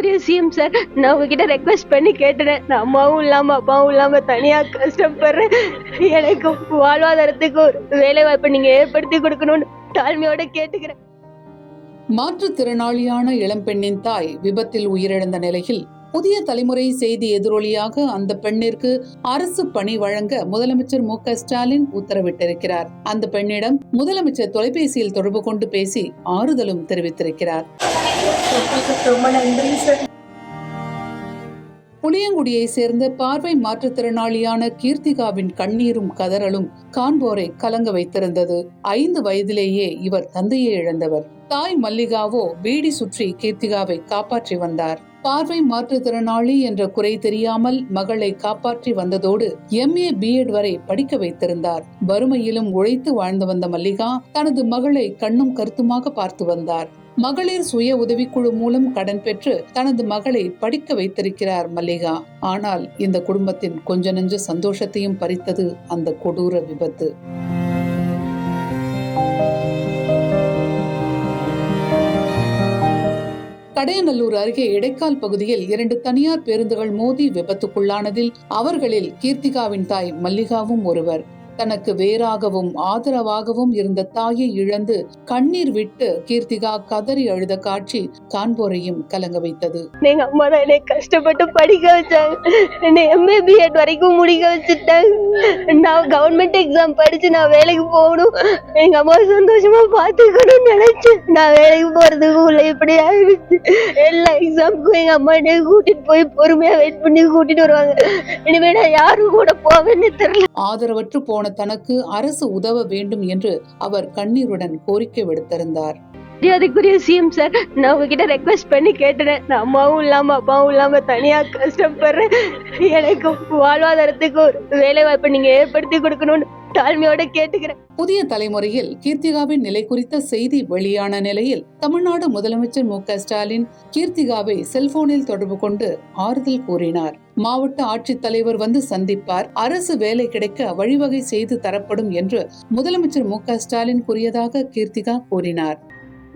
மரியாதைக்குரிய CM sir, நான் உங்ககிட்ட ரெக்வெஸ்ட் பண்ணி கேட்டுறேன். நான் அம்மாவும் இல்லாம அப்பாவும் இல்லாம தனியா கஷ்டப்படுறேன். எனக்கு வாழ்வாதாரத்துக்கு ஒரு வேலை வாய்ப்பை நீங்க ஏற்படுத்தி கொடுக்கணும்னு தாழ்மையோட கேட்டுக்கிறேன். மாற்றுத்திறனாளியான இளம்பெண்ணின் தாய் விபத்தில் உயிரிழந்த நிலையில் புதிய தலைமுறை செய்தி எதிரொலியாக அந்த பெண்ணிற்கு அரசு பணி வழங்க முதலமைச்சர் மு.க. ஸ்டாலின் உத்தரவிட்டிருக்கிறார். அந்த பெண்ணிடம் முதலமைச்சர் தொலைபேசியில் தொடர்பு கொண்டு பேசி ஆறுதலும் தெரிவித்திருக்கிறார். புளியங்குடியை சேர்ந்த பார்வை மாற்றுத்திறனாளியான கீர்த்திகாவின் கண்ணீரும் கதறலும் காண்போரை கலங்க வைத்திருந்தது. 5 வயதிலேயே இவர் தந்தையை இழந்தவர். தாய் மல்லிகாவோ பீடி சுற்றி கீர்த்திகாவை காப்பாற்றி வந்தார். பார்வை மாற்றுத்திறனாளி என்ற குறை தெரியாமல் மகளை காப்பாற்றி வந்ததோடு MA B.Ed வரை படிக்க வைத்திருந்தார். வறுமையிலும் உழைத்து வாழ்ந்து வந்த மல்லிகா தனது மகளை கண்ணும் கருத்துமாக பார்த்து வந்தார். மகளிர் சுய உதவிக்குழு மூலம் கடன் பெற்று தனது மகளை படிக்க வைத்திருக்கிறார் மல்லிகா. ஆனால் இந்த குடும்பத்தின் கொஞ்ச நெஞ்ச சந்தோஷத்தையும் பறித்தது அந்த கொடூர விபத்து. கடையநல்லூர் அருகே இடைக்கால் பகுதியில் 2 தனியார் பேருந்துகள் மோதி விபத்துக்குள்ளானதில் அவர்களில் கீர்த்திகாவின் தாய் மல்லிகாவும் ஒருவர். தனக்கு வேறாகவும் ஆதரவாகவும் இருந்த தாயை இழந்து கண்ணீர் விட்டு கீர்த்திகா கதறி அழுத காட்சி காண்போரையும் கலங்க வைத்தது. எங்க அம்மா தான் என்னை கஷ்டப்பட்டு படிக்க வச்சாங்க. என்னை MA B.Ed வரைக்கும் முடிக்க வச்சுட்டாங்க. நான் கவர்மெண்ட் எக்ஸாம் படிச்சு நான் வேலைக்கு போகணும், எங்க அம்மா சந்தோஷமா பாத்துக்கணும்னு நினைச்சேன். நான் வேலைக்கு போறதுக்கு உள்ள இப்படி ஆயிடுச்சு. எல்லா எக்ஸாமுக்கும் எங்க அம்மா என்னை கூட்டிட்டு போய் பொறுமையா வெயிட் பண்ணி கூட்டிட்டு வருவாங்க. இனிமே நான் யாரும் கூட போவேன்னு தெரியல. ஆதரவற்று போன தனக்கு அரசு உதவ வேண்டும் என்று அவர் கண்ணீருடன் கோரிக்கை விடுத்திருந்தார். மரியாதைக்குரிய சிஎம் சார், நான் உங்ககிட்ட ரெக்வெஸ்ட் பண்ணி கேட்டுறேன். நான் அம்மாவும் இல்லாம அப்பாவும் இல்லாம தனியா கஷ்டப்படுறேன். எனக்கு வாழ்வாதாரத்துக்கு ஒரு வேலை வாய்ப்பை நீங்க ஏற்படுத்தி கொடுக்கணும்னு தாழ்மையோட கேட்டுக்கிறேன். புதிய தலைமுறையில் கீர்த்திகாவின் நிலை குறித்த செய்தி வெளியான நிலையில் தமிழ்நாடு முதலமைச்சர் மு.க. ஸ்டாலின் கீர்த்திகாவை செல்போனில் தொடர்பு கொண்டு ஆறுதல் கூறினார். மாவட்ட ஆட்சித்தலைவர் வந்து சந்திப்பார், அரசு வேலை கிடைக்க வழிவகை செய்து தரப்படும் என்று முதலமைச்சர் மு.க. ஸ்டாலின் கூறியதாக கீர்த்திகா கூறினார்.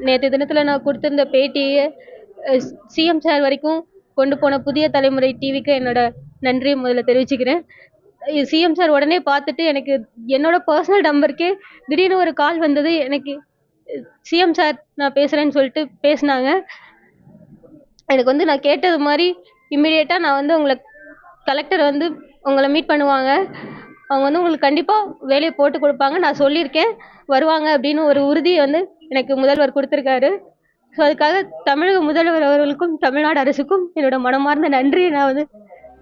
நேற்று தினத்துல நான் கொடுத்திருந்த பேட்டியை சிஎம் சார் வரைக்கும் கொண்டு போன புதிய தலைமுறை டிவிக்கு என்னோட நன்றியை முதல்ல தெரிவிச்சுக்கிறேன். சிஎம் சார் உடனே பார்த்துட்டு எனக்கு என்னோட பர்சனல் நம்பருக்கே திடீர்னு ஒரு கால் வந்தது. எனக்கு சிஎம் சார் நான் பேசுகிறேன்னு சொல்லிட்டு பேசினாங்க. எனக்கு வந்து நான் கேட்டது மாதிரி இம்மிடியேட்டாக நான் வந்து உங்களை கலெக்டர் வந்து உங்களை மீட் பண்ணுவாங்க, அவங்க வந்து உங்களுக்கு கண்டிப்பாக வேலையை போட்டு கொடுப்பாங்க, நான் சொல்லியிருக்கேன் வருவாங்க அப்படின்னு ஒரு உறுதியை வந்து எனக்கு முதல்வர் கொடுத்துருக்காரு. ஸோ அதுக்காக தமிழக முதல்வர் அவர்களுக்கும் தமிழ்நாடு அரசுக்கும் என்னோட மனமார்ந்த நன்றியை நான் வந்து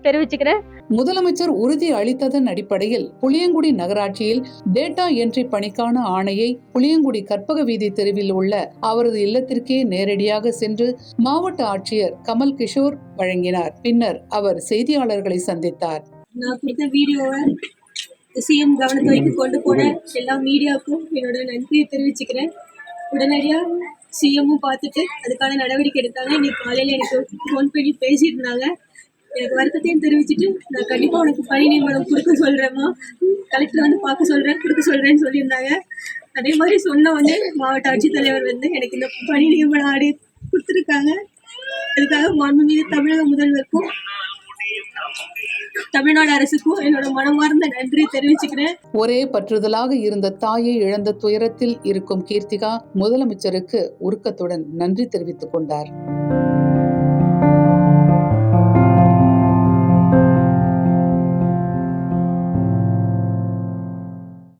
தெரிவிச்சுக்கிறேன். முதலமைச்சர் உறுதி அளித்ததன் அடிப்படையில் புளியங்குடி நகராட்சியில் டேட்டா என்ட்ரி பணிக்கான ஆணையை புளியங்குடி கற்பக வீதி தெருவில் உள்ள அவரது இல்லத்திற்கே நேரடியாக சென்று மாவட்ட ஆட்சியர் கமல் கிஷோர் வழங்கினார். பின்னர் அவர் செய்தியாளர்களை சந்தித்தார். நான் கொடுத்த வீடியோவை சிஎம் கவனத்துறைக்கு கொண்டு போன எல்லா மீடியாவுக்கும் என்னோட நன்றியை தெரிவிச்சுக்கிறேன். உடனடியாக சிஎம்மும் பார்த்துட்டு அதுக்கான நடவடிக்கை எடுத்தாங்க. இன்னைக்கு காலையில் எனக்கு ஃபோன் பண்ணி பேசிட்டு இருந்தாங்க. எனக்கு வருத்தத்தையும் தெரிவிச்சுட்டு நான் கண்டிப்பாக உனக்கு பணி நியமனம் கொடுக்க சொல்கிறேம்மா, கலெக்டர் வந்து பார்க்க சொல்கிறேன் கொடுக்க சொல்கிறேன்னு சொல்லியிருந்தாங்க. அதே மாதிரி சொன்ன வந்து மாவட்ட ஆட்சித்தலைவர் வந்து எனக்கு இந்த பணி நியமனம் ஆடி கொடுத்துருக்காங்க. அதுக்காக மாண்புமிகு தமிழக முதல்வருக்கும் தமிழ்நாடு அரசுக்கும் என்னோட மனமார்ந்த நன்றி தெரிவிச்சுக்கிறேன். ஒரே பற்றுதலாக இருந்த தாயை இழந்த துயரத்தில் இருக்கும் கீர்த்திகா முதலமைச்சருக்கு உருக்கத்துடன் நன்றி தெரிவித்துக் கொண்டார்.